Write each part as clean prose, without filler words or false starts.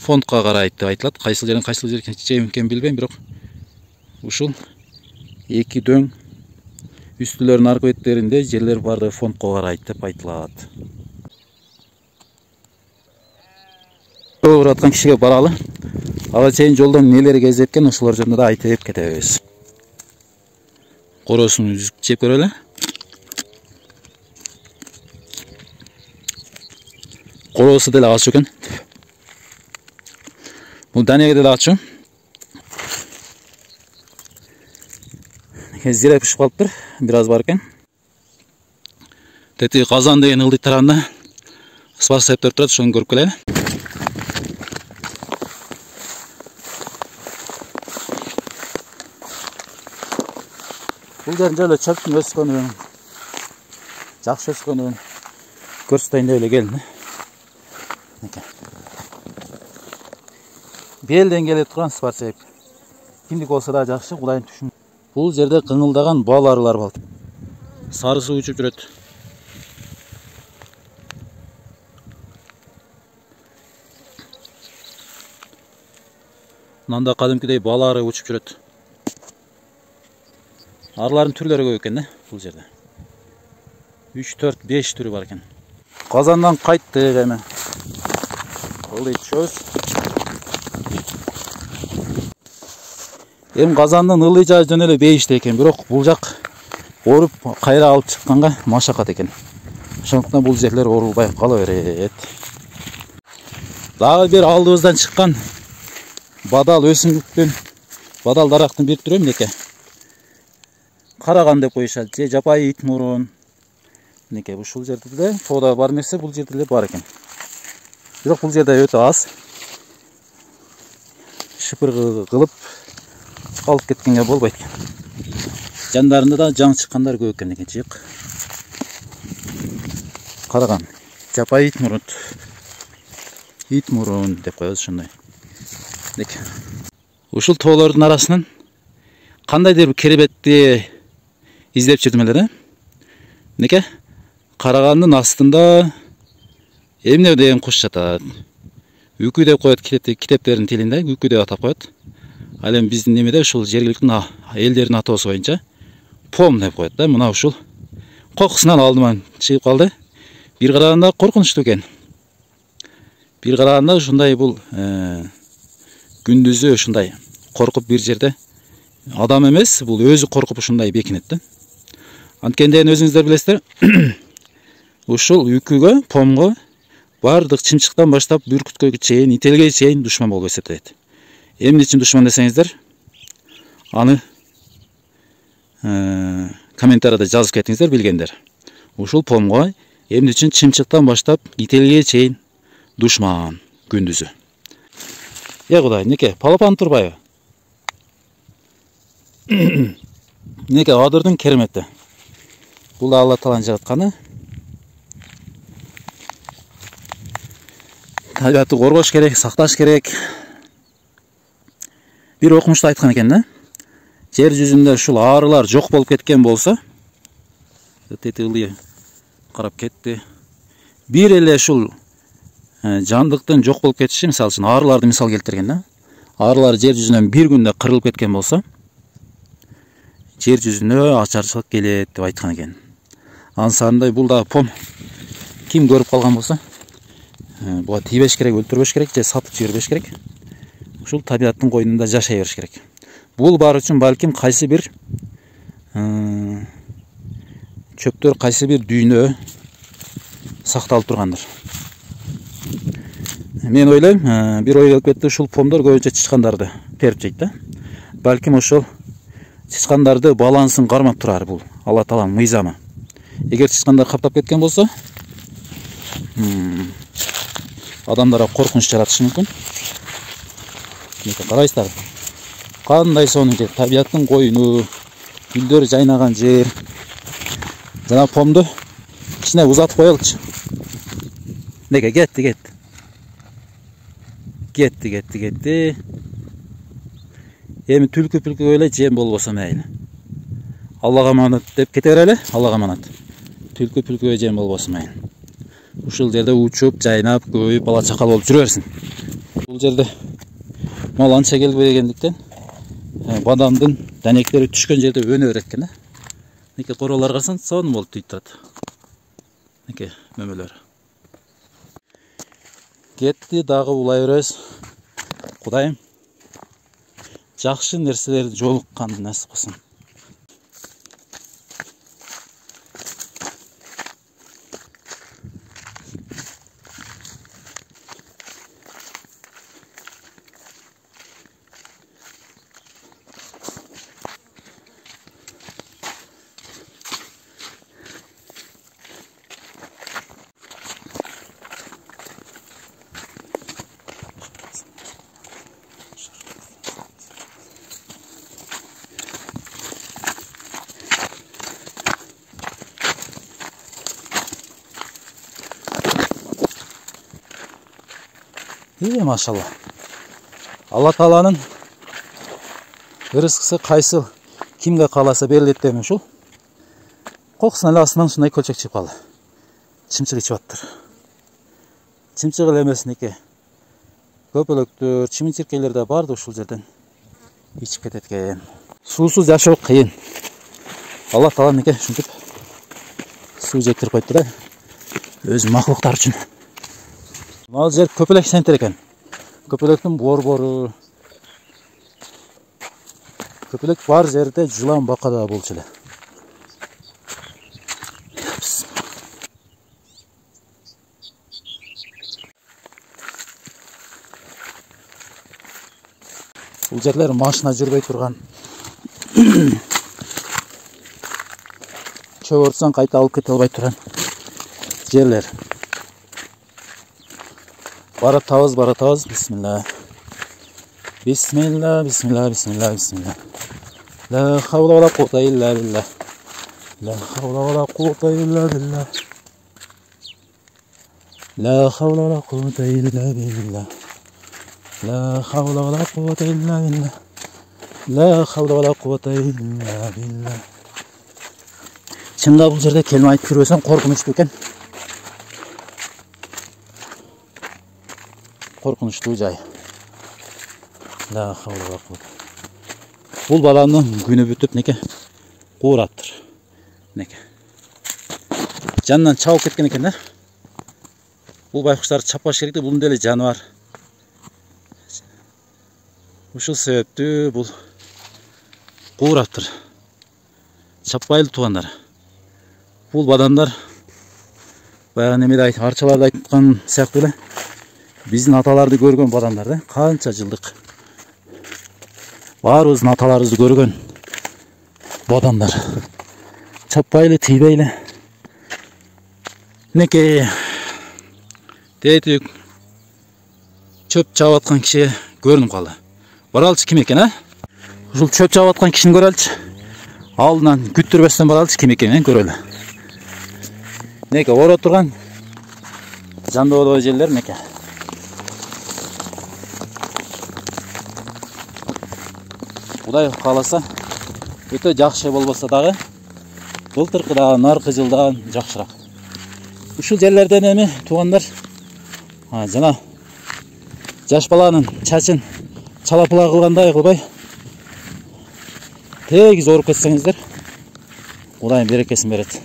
фондқа карайт деп айтылат. Кайсыл жерден кайсыл жерге экен билбейм, бирок ушул эки дөң үстүлөрүнүн арка беттеринде жерлер бардыгы фондко карайт деп айтылат. Бараткан кишиге баралы. Ага чейин жолдон нелер кезип экен, ошолор жөнүндө да айтып кетебиз. Коросун жеп көрөлү. Коросу деле ачуу экен. Бул Данияга деле ачуу. Зире пишип калыптыр, бир аз бар экен. Тети казан деген ылдый тарабында свар септер турат, ошону көрүп келели. Бул жерде эле чөптүн өскөнүн, жакшы өскөнүн көрсөтөйүн деп эле келдим. Белден келип турган спарсеп. Кимдик болсо да жакшы, Кудайын түшүн. Бул жерде кыңылдаган бал арылар бар. Сарысы учуп жүрөт. Мында кадимкидей бал ары учуп жүрөт. Арылардын түрлөрү көп экен да бул жерде. 3, 4, 5 түрү бар экен. Казандан кайттык эми. Ылдый түшөбүз. Эми казандын ылдый жагы жөн эле бейиште экен, бирок бул жак оруп кайра алып чыкканга машакат экен. Ошондуктан бул жерлер орулбай кала берет. Дагы бир алдыбыздан чыккан бадал өсүмдүктүн, бадал дарактын бир түрү эмнеке? Караган деп коюшат, же жапайы ит мурун. Эмнеке ушул жерде деле тоода бар нерсе бул жерде деле бар экен. Бирок бул жерде өтө аз. Шыпыр кылып алып кеткенге болбойт. Жандарында да жаңы чыккандар көп экен экен, чык. Караган, жапайы ит мурун. Ит мурун деп коебуз ошондой. Деке. Ушул тоолордун арасынан кандайдыр бир керебетти издеп жүрдүм эле. Неке? Карагандын астында эмне деген куш жатат. Үкү деп коет китептердин тилинде, үкү деп атап коет. Ал эми биздин немеде ушул жергиликтүү элдердин атоосу боюнча пом деп коет да. Мына ушул кокусунан алдыма чыгып калды. Бир караганда коркунучтуу экен. Бир караганда ушундай бул күндүзү ушундай коркуп бир жерде адам эмес, бул өзү коркуп ушундай бекинет да. Анткенден өзүңүздөр билесиздер, ушул үкүгө, помго бардык чымчыктан баштап бүркүткө чейин, ителге чейин душман болуп эсептелет. Эмне үчүн душман десеңиздер, аны комментарийде жазып кетиңиздер билгендер. Ушул помго эмне үчүн чымчыктан баштап ителге чейин душман күндүзү. Кудай, неке, палапан турбайбы? Неке, адырдын керемети. Бул да Алла Тааланын жаратканы. Табиатты коргош керек, сакташ керек. Бир окумушта айткан экен да. Жер жүзүндө ушул арылар жок болуп кеткен болсо, тети ылдый карап кетти. Бир эле ушул жандыктын жок болуп кетиши, мисалы үчүн арыларды мисал келтирген да. Арылар жер жүзүнөн бир күндө кырылып кеткен болсо, жер жүзүнө ачарчылык келет деп айткан экен. Ансандай бул да пом. Ким көрүп калган болсо, буга тийбеш керек, өлтүрбөш керек, же сатып жибербеш керек. Ушул табиаттын койнунда жашай бериш керек. Бул бар үчүн балким кайсы бир чөптөр, кайсы бир дүйнө сакталып тургандыр. Мен ойлойм, бир ой келип кетти, ушул помдор көбүнчө чычкандарды терип жейт да. Балким ошол чычкандарды балансын кармап турар бул Алла Тааланын мыйзамы. Эгер чычкандар каптап кеткен болсо, адамдарга коркунуч жаратышы мүмкүн. Карайсыздар, кандай сонун табиаттын койну, гүлдөр жайнаган жер. Жана помду кичине узатып коелучу. Неге кетти. Эми түлкү эле жем болбосо мейли. Аллага аманат деп кете берели, Аллага аманат. Түлкү жем болбосо мейли. Ушул жерде учуп, жайнап, көбөйүп, бала чакал болуп жүрө берсин. Бұл жерде мал анша келбегендіктен бадамдың дәнектері түшкен жерде өне береді екен. Неке қоралар қарсан соны болып түйіп тұрады. Неке мөмелері. Кетті дағы улай береміз. Құдайым жақсы нәрселерді жолыққанды нәсіп қылсын. Maşallah. Allah Taala'nın rızkısı qaysı kimге қаласа беріледі демен шул. Қоқысынан астынан шындай көлчек шығып қалды. Чымчық ішіп аттыр. Чымчық елемесін еке. Көпөлөктөр, чиминчиркелер де барды ушул жерден içip кететкен. Суусуз жашоо кыйын. Allah Taala неке шунтип суу жектирип койду да өз мақлуктар үчүн. Мал жер көпөлөк сентер екен. Көпөлөктүн борбору. Көпөлөк бар жерде жылан бакада болчу эле. Бул жерлер машина жүрбөй турган. Чөп ортсаң кайта алып кете албай турган жерлер. Baratağız. Bismillah. Bismillah. La havla ve la kuvvete illa billah. La havla ve la kuvvete illa billah. La havla ve la kuvvete illa billah. La havla ve la kuvvete illa billah. La havla ve la kuvvete illa billah. Чынга бул жерде келме айтып жүрбөсөм коркунучтуу экен. Korkunçlu жай. La havla ve la kuvvete. Bul balanın günü бүтүп неке куураттыр. Неке. Жанынан чабып кеткен экендер. Бул байкуштарды чаппаш керек да, бул деле жаныбар. Ушул себептүү бул куураттыр. Чаппайлы туугандар. Бул бадандар баягы немеде айтып, арчаларда айткан сыяктуу эле. Биздин аталарды көргөн бадандар да, канча жылдык. Баарыбыздын аталарыбызды көргөн бадандар. Чаппайлы, тийбейлі. Неке тетик чөп чабып аткан кишиге көрүнүп калды. Баралчы ким экен, а? Ушул чөп чабып аткан кишини көрөлчү. Алдынан күттүрбөстөн баралчы ким экенин көрөлү. Неке ора турган жандоо жерлер неке. Құдай қаласа, өте жақсы болбаса дагы, былтыркыдан, наркы жылдан жакшыраак. Ушул жерлерден эми туугандар, жана жаш баланын чачын чалапыла кылгандай кылбай, тегиз оруп кетсеңиздер, Кудайым берекесин берет.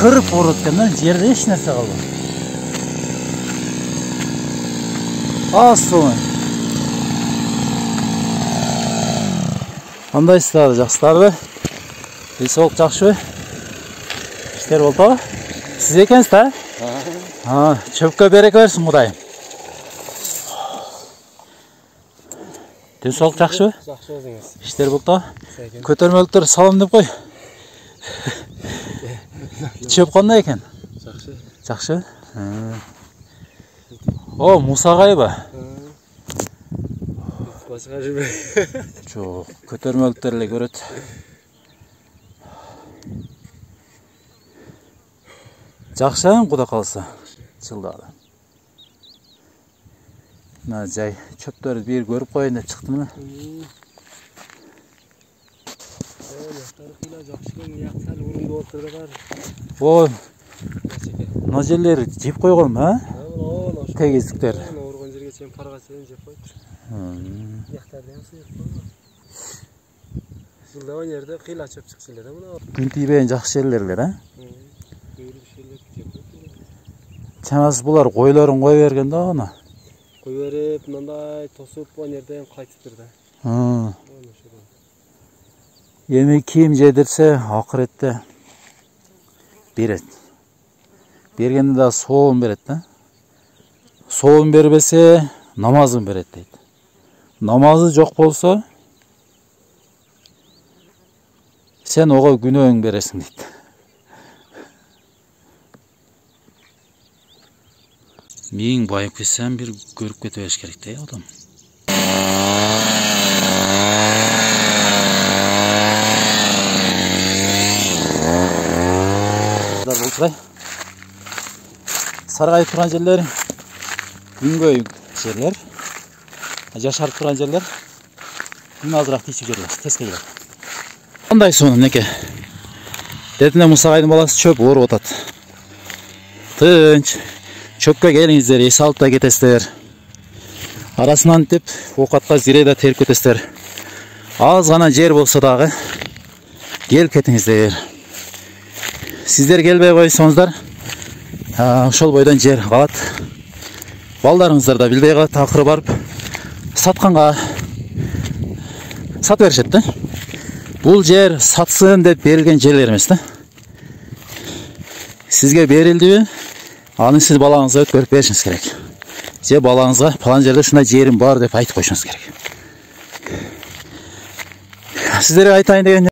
Kırıp orutken yerde hiç nerse kaldı. Az sonra. Qanday istedi жақсылар? Денсаулық жақсы? İşler oldu. Siz ekensiniz da? Ha, çöpke береке versin Құдайым. Денсаулық жақсы? Жақсы өзіңіз. İşler oldu. Көтермеліктер салам деп қой. Çöp qanday ekan? Жақсы. Жақсы? О, Мұсағай ба? Басқа жүрмей. Жоқ, көтермеліктерle көреді. Жақсы, Құда қалса. Жылдады. Mына жай чөптөрдү бир көрүп коеюн деп чыктым эле. Ой, мына жерлери жеп койгон, а? Тегиздиктер. Оргон жерге чейин парга чейин жеп койчу. Яктардан сыйып койгон. Жылда өнерде кыйла чөп чыкса эле да мына. Күн тийбеген жакшы жерлерлер, а? Чамасы булар койлорун кое берген да аны. Кой берип, мындай тосуп өнерден кайтыптыр да. Эми кийим жедирсе акыретте берет. Бергенде да сообун берет да. Сообун бербесе намазын берет дейт. Намазы жок болсо сен ого күнөөң бересиң дейт. Миң байып кетсем бир көрүп кете бериш керек да адам. Саргайып турган жерлер күнгөй жерлер. Жашарып турган жерлер күн азыраак тийчү жерлер, теске келет. Кандай сонун неке. Дедине Мусагайдын баласы чөп ооруп атат. Тынч. Çöpke gelingizler, esi alıp da ketesizler. Arasынан tip okatка зирейда терип кетесиздер. Az gana жер болсо дагы келип кетиңиздер. Сиздер келбей койсоңуздар, ошол бойдон жер калат. Балдарыңыздар да билбей калат, акыры барып сатканга сатып беришет да. Бул жер сатсын деп берилген жерлер эмес да. Сизге берилдиби? Аны сиз балаңызга өткөрүп беришиңиз керек. Же балаңызга палан жерде ушундай жерим бар деп айтып койушуңуз керек. Сиздерге айтайын деген